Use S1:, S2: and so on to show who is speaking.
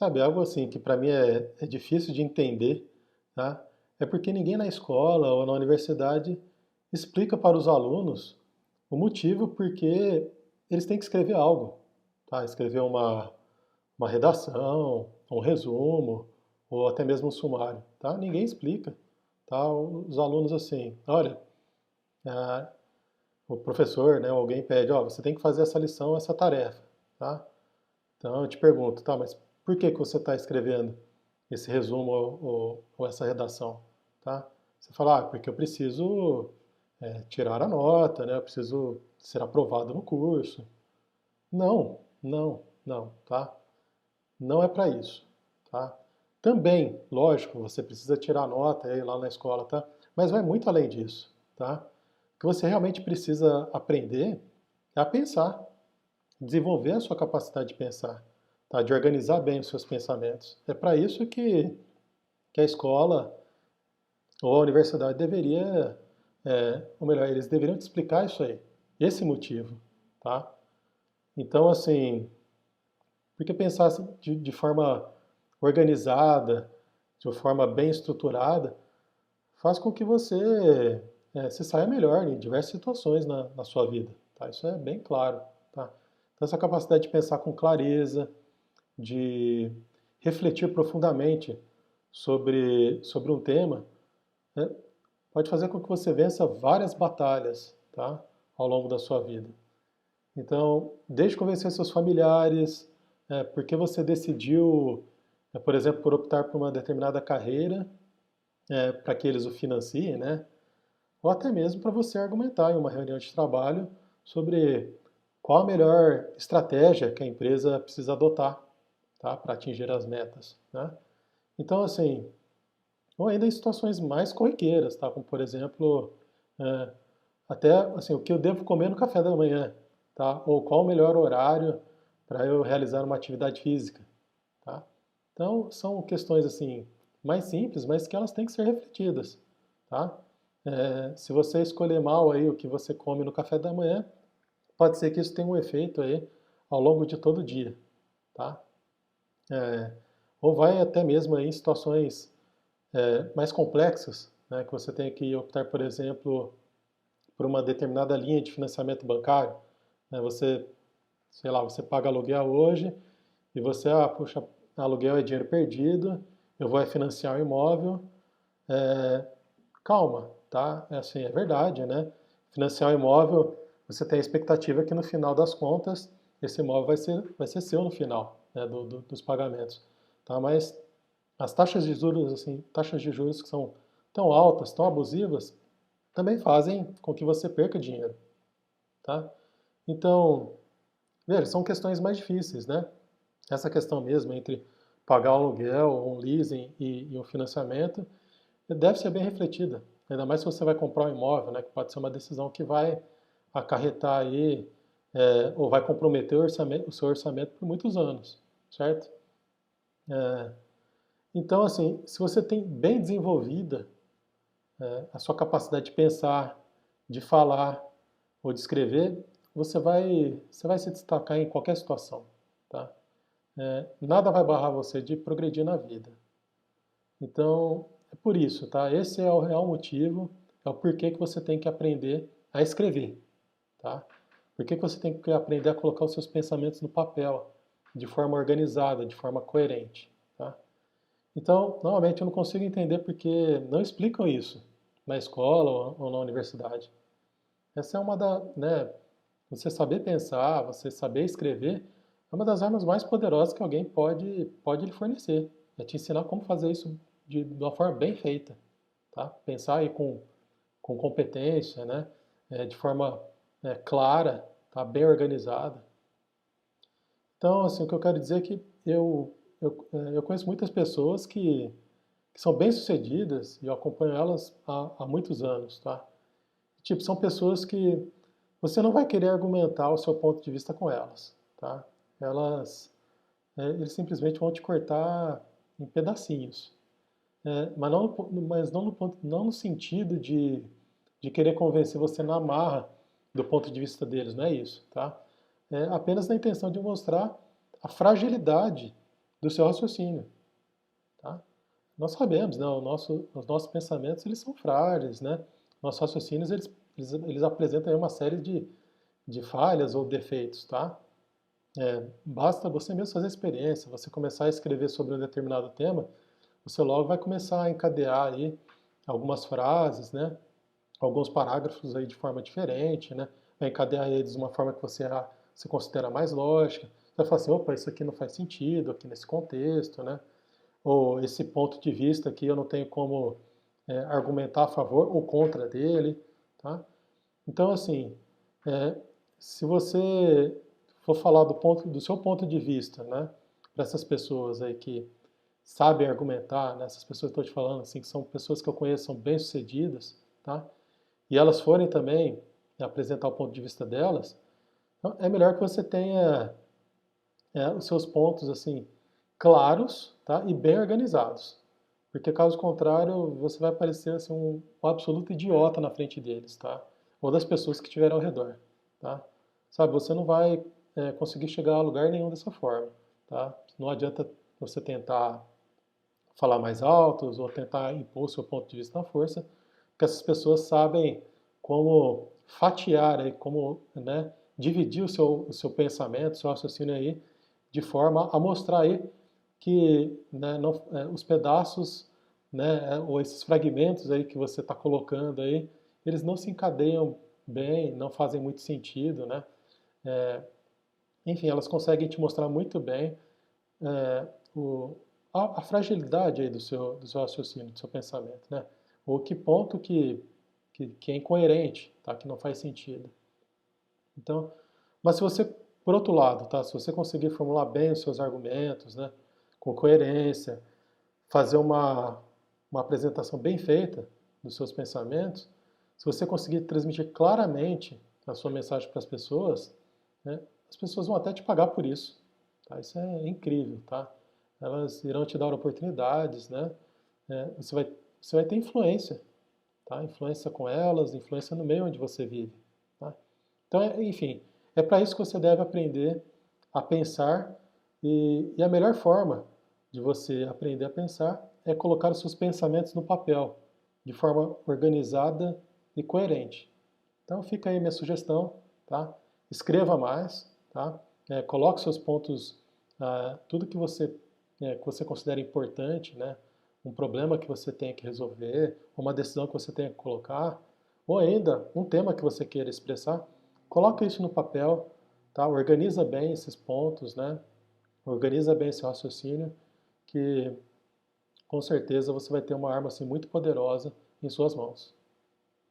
S1: Sabe, algo assim que para mim é difícil de entender, tá? É porque ninguém na escola ou na universidade explica para os alunos o motivo porque eles têm que escrever algo, tá? Escrever uma redação, um resumo, ou até mesmo um sumário, tá? Ninguém explica, tá? Os alunos assim, olha, ah, o professor, né, alguém pede, ó, você tem que fazer essa lição, essa tarefa, tá? Então eu te pergunto, tá, mas por que que você está escrevendo esse resumo ou essa redação, tá? Você fala, porque eu preciso tirar a nota, né? Eu preciso ser aprovado no curso. Não, não, não, tá? Não é para isso, tá? Também, lógico, você precisa tirar a nota aí lá na escola, tá? Mas vai muito além disso, tá? O que você realmente precisa aprender é a pensar, desenvolver a sua capacidade de pensar, tá? De organizar bem os seus pensamentos. É para isso que a escola ou a universidade deveria, ou melhor, eles deveriam te explicar isso aí, esse motivo, tá? Então, assim, porque pensar assim, de forma organizada, de uma forma bem estruturada, faz com que você se saia melhor em diversas situações na sua vida, tá? Isso é bem claro, tá? Então, essa capacidade de pensar com clareza, de refletir profundamente sobre um tema, né, pode fazer com que você vença várias batalhas, tá? Ao longo da sua vida. Então, desde convencer seus familiares, porque você decidiu, por exemplo, por optar por uma determinada carreira, para que eles o financiem, né? Ou até mesmo para você argumentar em uma reunião de trabalho sobre qual a melhor estratégia que a empresa precisa adotar, tá? Para atingir as metas, né? Então, assim, ou ainda em situações mais corriqueiras, tá? Como, por exemplo, é, até assim, o que eu devo comer no café da manhã, tá? Ou qual o melhor horário para eu realizar uma atividade física, tá? Então, são questões assim mais simples, mas que elas têm que ser refletidas, tá? Se você escolher mal aí o que você come no café da manhã, pode ser que isso tenha um efeito aí ao longo de todo o dia, tá? É, ou vai até mesmo aí em situações mais complexas, né, que você tem que optar, por exemplo, por uma determinada linha de financiamento bancário, né, você, sei lá, você paga aluguel hoje e você, puxa, aluguel é dinheiro perdido, eu vou financiar o imóvel, é, calma, tá? É assim, é verdade, né? Financiar o imóvel, você tem a expectativa que no final das contas esse imóvel vai ser seu no final, né, dos pagamentos, tá? Mas as taxas de juros, assim, taxas de juros que são tão altas, tão abusivas, também fazem com que você perca dinheiro, tá? Então, veja, são questões mais difíceis, né? Essa questão mesmo entre pagar um aluguel, um leasing e um financiamento deve ser bem refletida. Ainda mais se você vai comprar um imóvel, né? Que pode ser uma decisão que vai acarretar aí, ou vai comprometer o seu orçamento por muitos anos, certo? É, então, assim, se você tem bem desenvolvida a sua capacidade de pensar, de falar ou de escrever, você vai se destacar em qualquer situação, tá? Nada vai barrar você de progredir na vida. Então, é por isso, tá? Esse é o real motivo, é o porquê que você tem que aprender a escrever, tá? Por que que você tem que aprender a colocar os seus pensamentos no papel, de forma organizada, de forma coerente, tá? Então, normalmente eu não consigo entender porque não explicam isso na escola ou na universidade. Essa é uma né, você saber pensar, você saber escrever, é uma das armas mais poderosas que alguém pode lhe fornecer. É te ensinar como fazer isso de uma forma bem feita, tá? Pensar aí com competência, né? De forma clara, tá? Bem organizada. Então, assim, o que eu quero dizer é que eu conheço muitas pessoas que são bem-sucedidas e eu acompanho elas há muitos anos, tá? Tipo, são pessoas que você não vai querer argumentar o seu ponto de vista com elas, tá? Eles simplesmente vão te cortar em pedacinhos, mas não não no sentido de querer convencer você na marra do ponto de vista deles, não é isso, tá? É apenas na intenção de mostrar a fragilidade do seu raciocínio, tá? Nós sabemos, né, os nossos pensamentos, eles são frágeis, né? Nossos raciocínios, eles apresentam aí uma série de falhas ou defeitos, tá? Basta você mesmo fazer a experiência, você começar a escrever sobre um determinado tema, você logo vai começar a encadear aí algumas frases, né? Alguns parágrafos aí de forma diferente, né? Vai encadear eles de uma forma que você considera mais lógica. Você vai falar assim, opa, isso aqui não faz sentido aqui nesse contexto, né? Ou esse ponto de vista aqui eu não tenho como argumentar a favor ou contra dele, tá? Então, assim, é, se você for falar do seu ponto de vista, né, para essas pessoas aí que sabem argumentar, né, essas pessoas que eu estou te falando, assim, que são pessoas que eu conheço, são bem-sucedidas, tá? E elas forem também apresentar o ponto de vista delas, então é melhor que você tenha os seus pontos, assim, claros, tá? E bem organizados. Porque caso contrário, você vai parecer assim, um absoluto idiota na frente deles, tá? Ou das pessoas que estiverem ao redor, tá? Sabe, você não vai conseguir chegar a lugar nenhum dessa forma, tá? Não adianta você tentar falar mais altos ou tentar impor seu ponto de vista na força, porque essas pessoas sabem como fatiar aí, como, né, dividir o seu pensamento, o seu raciocínio aí, de forma a mostrar aí que, né, não, os pedaços, né, ou esses fragmentos aí que você está colocando aí, eles não se encadeiam bem, não fazem muito sentido, né? Enfim, elas conseguem te mostrar muito bem é, o, a fragilidade aí do seu raciocínio, do seu pensamento, né? Ou que ponto que é incoerente, tá? Que não faz sentido. Então, mas se você, por outro lado, tá? Se você conseguir formular bem os seus argumentos, né? Com coerência, fazer uma apresentação bem feita dos seus pensamentos, se você conseguir transmitir claramente a sua mensagem para né, as pessoas vão até te pagar por isso. Tá? Isso é incrível, tá? Elas irão te dar oportunidades, né? Você vai ter influência, tá? Influência com elas, influência no meio onde você vive, tá? Então, enfim, é para isso que você deve aprender a pensar e a melhor forma de você aprender a pensar é colocar os seus pensamentos no papel, de forma organizada e coerente. Então fica aí minha sugestão, tá? Escreva mais, tá? Coloque seus pontos, tudo que você considera importante, né? Um problema que você tem que resolver, uma decisão que você tem que colocar, ou ainda um tema que você queira expressar, coloque isso no papel, tá? Organiza bem esses pontos, né? Organiza bem esse raciocínio, que com certeza você vai ter uma arma assim muito poderosa em suas mãos.